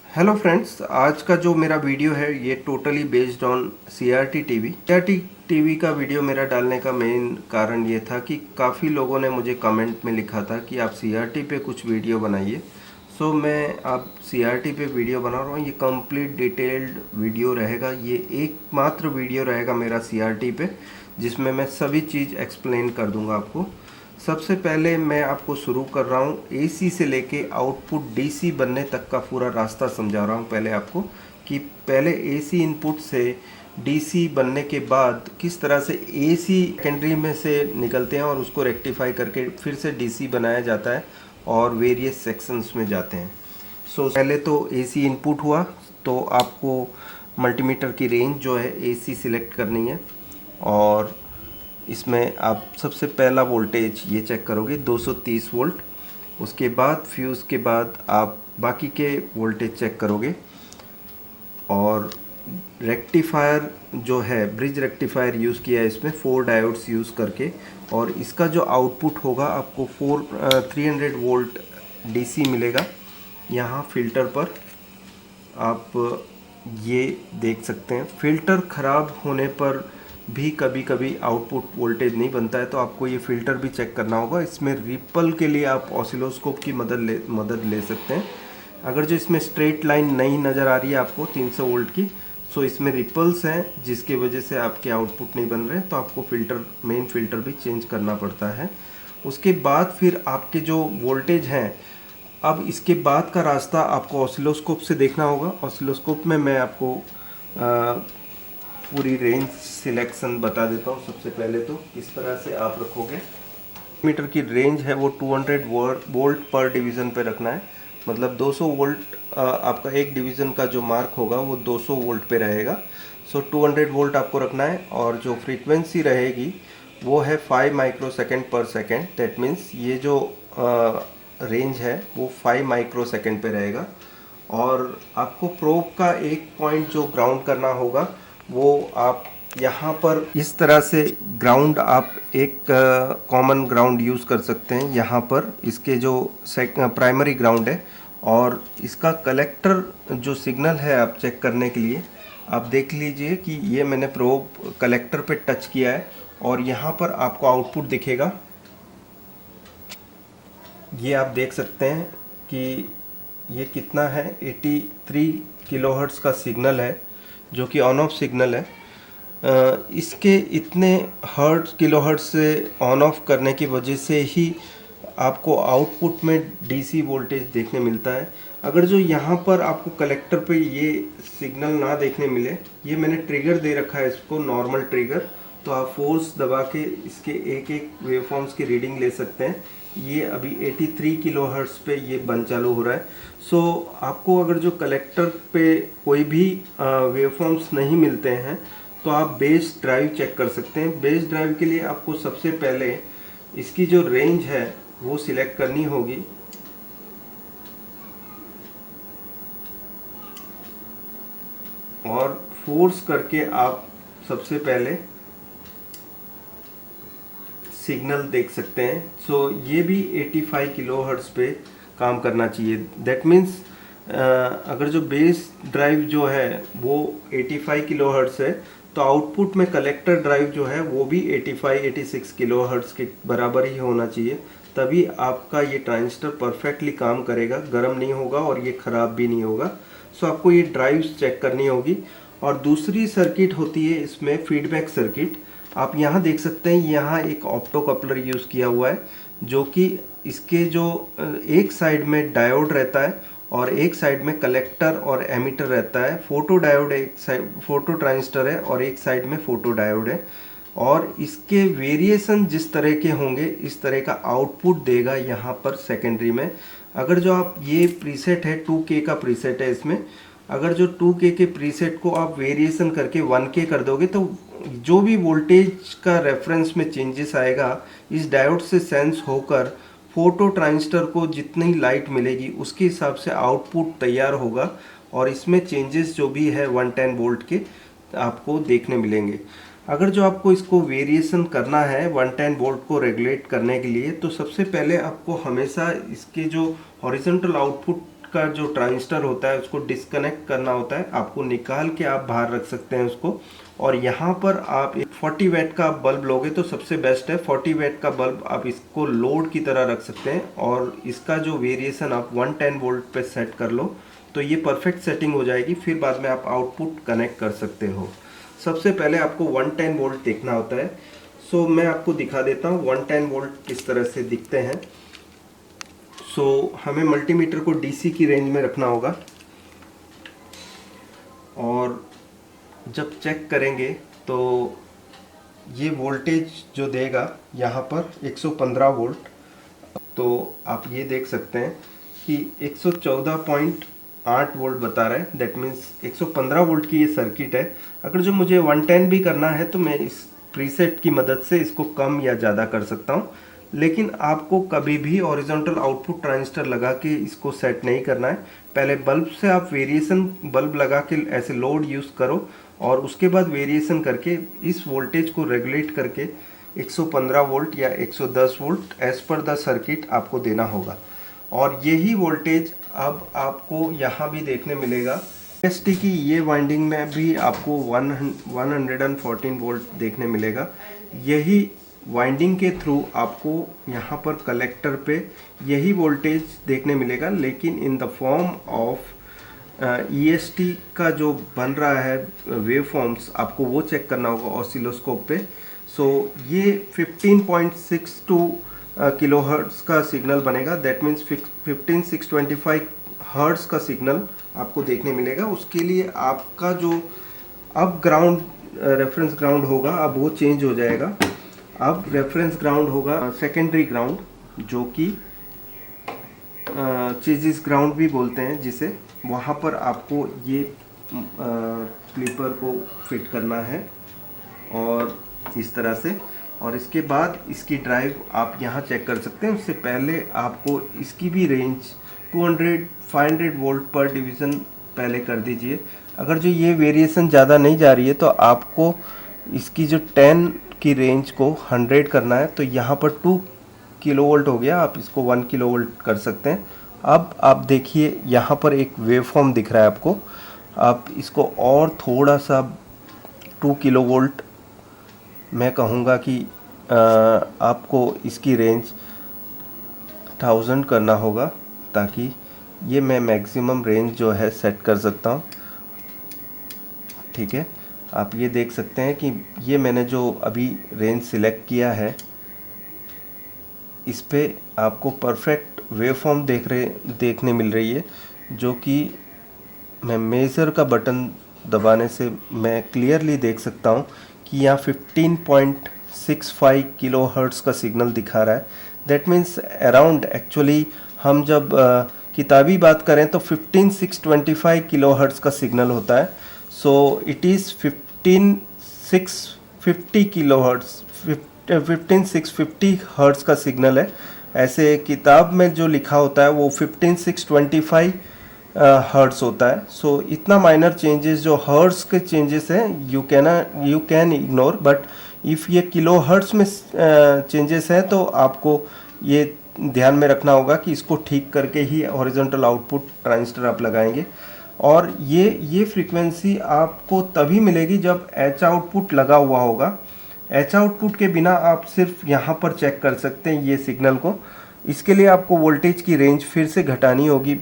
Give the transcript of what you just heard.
Hello friends, आज का जो मेरा वीडियो है ये totally based on CRT TV. CRT TV का वीडियो मेरा डालने का मेन कारण ये था कि काफ़ी लोगों ने मुझे कमेंट में लिखा था कि आप सीआरटी पे कुछ वीडियो बनाइए। सो मैं अब सीआरटी पे वीडियो बना रहा हूँ। ये कंप्लीट डिटेल्ड वीडियो रहेगा। ये एकमात्र वीडियो रहेगा मेरा सीआरटी पे जिसमें मैं सभी चीज़ एक्सप्लेन कर दूंगा आपको। सबसे पहले मैं आपको शुरू कर रहा हूँ एसी से लेके आउटपुट डीसी बनने तक का पूरा रास्ता समझा रहा हूँ पहले आपको, कि पहले एसी इनपुट से डीसी बनने के बाद किस तरह से एसी सेकेंडरी में से निकलते हैं और उसको रेक्टिफाई करके फिर से डीसी बनाया जाता है और वेरियस सेक्शंस में जाते हैं। पहले तो एसी इनपुट हुआ तो आपको मल्टीमीटर की रेंज जो है एसी सिलेक्ट करनी है और इसमें आप सबसे पहला वोल्टेज ये चेक करोगे 230 वोल्ट। उसके बाद फ्यूज़ के बाद आप बाकी के वोल्टेज चेक करोगे और रेक्टिफायर जो है ब्रिज रेक्टिफायर यूज़ किया है इसमें 4 डायोड्स यूज़ करके, और इसका जो आउटपुट होगा आपको 300 वोल्ट डीसी मिलेगा। यहाँ फ़िल्टर पर आप ये देख सकते हैं, फ़िल्टर ख़राब होने पर भी कभी कभी आउटपुट वोल्टेज नहीं बनता है, तो आपको ये फ़िल्टर भी चेक करना होगा। इसमें रिपल के लिए आप ऑसिलोस्कोप की मदद ले सकते हैं। अगर जो इसमें स्ट्रेट लाइन नहीं नज़र आ रही है आपको 300 वोल्ट की, सो इसमें रिपल्स हैं जिसकी वजह से आपके आउटपुट नहीं बन रहे, तो आपको मेन फ़िल्टर भी चेंज करना पड़ता है। उसके बाद फिर आपके जो वोल्टेज हैं, अब इसके बाद का रास्ता आपको ऑसिलोस्कोप से देखना होगा। ऑसिलोस्कोप में मैं आपको पूरी रेंज सिलेक्शन बता देता हूँ। सबसे पहले तो इस तरह से आप रखोगे, मीटर की रेंज है वो 200 वोल्ट पर डिवीज़न पे रखना है। मतलब 200 वोल्ट आपका एक डिवीज़न का जो मार्क होगा वो 200 वोल्ट पे रहेगा। 200 वोल्ट आपको रखना है और जो फ्रीक्वेंसी रहेगी वो है 5 माइक्रोसेकंड पर सेकंड। दैट मीन्स ये जो रेंज है वो 5 माइक्रोसेकंड पे रहेगा। और आपको प्रोब का एक पॉइंट जो ग्राउंड करना होगा वो आप यहाँ पर इस तरह से ग्राउंड, आप एक कॉमन ग्राउंड यूज़ कर सकते हैं। यहाँ पर इसके जो प्राइमरी ग्राउंड है और इसका कलेक्टर जो सिग्नल है आप चेक करने के लिए आप देख लीजिए कि ये मैंने प्रोब कलेक्टर पे टच किया है और यहाँ पर आपको आउटपुट दिखेगा। ये आप देख सकते हैं कि ये कितना है, 83 किलोहर्ट्ज़ का सिग्नल है जो कि ऑन ऑफ सिग्नल है। इसके इतने किलोहर्ट्ज़ से ऑन ऑफ करने की वजह से ही आपको आउटपुट में डीसी वोल्टेज देखने मिलता है। अगर जो यहाँ पर आपको कलेक्टर पे ये सिग्नल ना देखने मिले, ये मैंने ट्रिगर दे रखा है इसको, नॉर्मल ट्रिगर, तो आप फोर्स दबा के इसके एक एक वेवफॉर्म्स की रीडिंग ले सकते हैं। ये अभी 83 किलोहर्ट्ज़ पे ये बन चालू हो रहा है। आपको अगर जो कलेक्टर पे कोई भी वेवफॉर्म्स नहीं मिलते हैं तो आप बेस ड्राइव चेक कर सकते हैं। बेस ड्राइव के लिए आपको सबसे पहले इसकी जो रेंज है वो सिलेक्ट करनी होगी और फोर्स करके आप सबसे पहले सिग्नल देख सकते हैं। ये भी 85 किलोहर्ट्ज़ पे काम करना चाहिए। दैट मीन्स अगर जो बेस ड्राइव जो है वो 85 किलोहर्ट्ज़ है तो आउटपुट में कलेक्टर ड्राइव जो है वो भी 86 किलोहर्ट्ज़ के बराबर ही होना चाहिए, तभी आपका ये ट्रांजिस्टर परफेक्टली काम करेगा, गर्म नहीं होगा और ये ख़राब भी नहीं होगा। आपको ये ड्राइव्स चेक करनी होगी। और दूसरी सर्किट होती है इसमें फीडबैक सर्किट। आप यहाँ देख सकते हैं, यहाँ एक ऑप्टो कपलर यूज़ किया हुआ है जो कि इसके जो एक साइड में डायोड रहता है और एक साइड में कलेक्टर और एमीटर रहता है। फोटो डायोड एक साइड, फोटो ट्रांजिस्टर है और एक साइड में फोटो डायोड है, और इसके वेरिएशन जिस तरह के होंगे इस तरह का आउटपुट देगा यहाँ पर सेकेंडरी में। अगर जो आप ये प्रीसेट है 2K का प्रीसेट है इसमें, अगर जो 2K के प्रीसेट को आप वेरिएशन करके 1K कर दोगे तो जो भी वोल्टेज का रेफरेंस में चेंजेस आएगा इस डायोड से सेंस होकर फोटो ट्रांजिस्टर को जितनी लाइट मिलेगी उसके हिसाब से आउटपुट तैयार होगा और इसमें चेंजेस जो भी है 110 वोल्ट के आपको देखने मिलेंगे। अगर जो आपको इसको वेरिएशन करना है 110 वोल्ट को रेगुलेट करने के लिए, तो सबसे पहले आपको हमेशा इसके जो हॉरिजॉन्टल आउटपुट का जो ट्रांजिस्टर होता है उसको डिस्कनेक्ट करना होता है, आपको निकाल के आप बाहर रख सकते हैं उसको। और यहाँ पर आप 40 वैट का बल्ब लोगे तो सबसे बेस्ट है। 40 वैट का बल्ब आप इसको लोड की तरह रख सकते हैं और इसका जो वेरिएशन आप 110 वोल्ट पे सेट कर लो तो ये परफेक्ट सेटिंग हो जाएगी। फिर बाद में आप आउटपुट कनेक्ट कर सकते हो। सबसे पहले आपको 110 वोल्ट देखना होता है। सो मैं आपको दिखा देता हूँ 110 वोल्ट किस तरह से दिखते हैं। सो हमें मल्टीमीटर को डीसी की रेंज में रखना होगा और जब चेक करेंगे तो ये वोल्टेज जो देगा यहाँ पर 115 वोल्ट। तो आप ये देख सकते हैं कि 114.8 वोल्ट बता रहा है। दैट मीन्स 115 वोल्ट की ये सर्किट है। अगर जो मुझे 110 भी करना है तो मैं इस प्रीसेट की मदद से इसको कम या ज़्यादा कर सकता हूँ। लेकिन आपको कभी भी हॉरिजॉन्टल आउटपुट ट्रांजिस्टर लगा के इसको सेट नहीं करना है। पहले बल्ब से आप वेरिएशन बल्ब लगा के ऐसे लोड यूज़ करो और उसके बाद वेरिएशन करके इस वोल्टेज को रेगुलेट करके 115 वोल्ट या 110 volt as per the circuit आपको देना होगा। और यही वोल्टेज अब आपको यहाँ भी देखने मिलेगा। एसटी की ये वाइंडिंग में भी आपको 114 वोल्ट देखने मिलेगा। यही वाइंडिंग के थ्रू आपको यहाँ पर कलेक्टर पे यही वोल्टेज देखने मिलेगा, लेकिन in the form of EST का जो बन रहा है वेव फॉर्म्स, आपको वो चेक करना होगा ऑसिलोस्कोप पे। सो ये 15.62 किलोहर्ट्ज़ का सिग्नल बनेगा। दैट मीन्स 15625 हर्ट्ज़ का सिग्नल आपको देखने मिलेगा। उसके लिए आपका जो अब ग्राउंड रेफरेंस ग्राउंड होगा अब वो चेंज हो जाएगा। अब रेफरेंस ग्राउंड होगा सेकेंडरी ग्राउंड, जो कि चेजिस ग्राउंड भी बोलते हैं जिसे। वहाँ पर आपको ये क्लिपर को फिट करना है और इस तरह से। और इसके बाद इसकी ड्राइव आप यहाँ चेक कर सकते हैं। उससे पहले आपको इसकी भी रेंज 500 वोल्ट पर डिवीज़न पहले कर दीजिए। अगर जो ये वेरिएशन ज़्यादा नहीं जा रही है तो आपको इसकी जो 10 की रेंज को 100 करना है। तो यहाँ पर 2 किलोवोल्ट हो गया, आप इसको 1 किलोवोल्ट कर सकते हैं। अब आप देखिए यहाँ पर एक वेवफॉर्म दिख रहा है आपको। आप इसको और थोड़ा सा 2 किलोवोल्ट मैं कहूँगा कि आपको इसकी रेंज 1000 करना होगा, ताकि ये मैं मैक्सिमम रेंज जो है सेट कर सकता हूँ। ठीक है, आप ये देख सकते हैं कि ये मैंने जो अभी रेंज सिलेक्ट किया है इस पे आपको परफेक्ट वेवफॉर्म देखने मिल रही है, जो कि मैं मेज़र का बटन दबाने से मैं क्लियरली देख सकता हूँ कि यहाँ 15.65 किलोहर्ट्ज़ का सिग्नल दिखा रहा है। दैट मीन्स अराउंड, एक्चुअली हम जब किताबी बात करें तो 15625 किलोहर्ट्ज़ का सिग्नल होता है। So it is 15650 kilohertz, 15650 hertz का सिग्नल है। ऐसे किताब में जो लिखा होता है वो 15625 हर्ट्ज़ होता है। सो इतना माइनर चेंजेस जो हर्ट्ज़ के चेंजेस हैं you can ignore, but if ये किलो हर्ट्ज़ में चेंजेस हैं तो आपको ये ध्यान में रखना होगा कि इसको ठीक करके ही हॉरिजॉन्टल आउटपुट ट्रांजिस्टर आप लगाएंगे। और ये फ्रीक्वेंसी आपको तभी मिलेगी जब एच आउटपुट लगा हुआ होगा। एच आउटपुट के बिना आप सिर्फ यहाँ पर चेक कर सकते हैं ये सिग्नल को। इसके लिए आपको वोल्टेज की रेंज फिर से घटानी होगी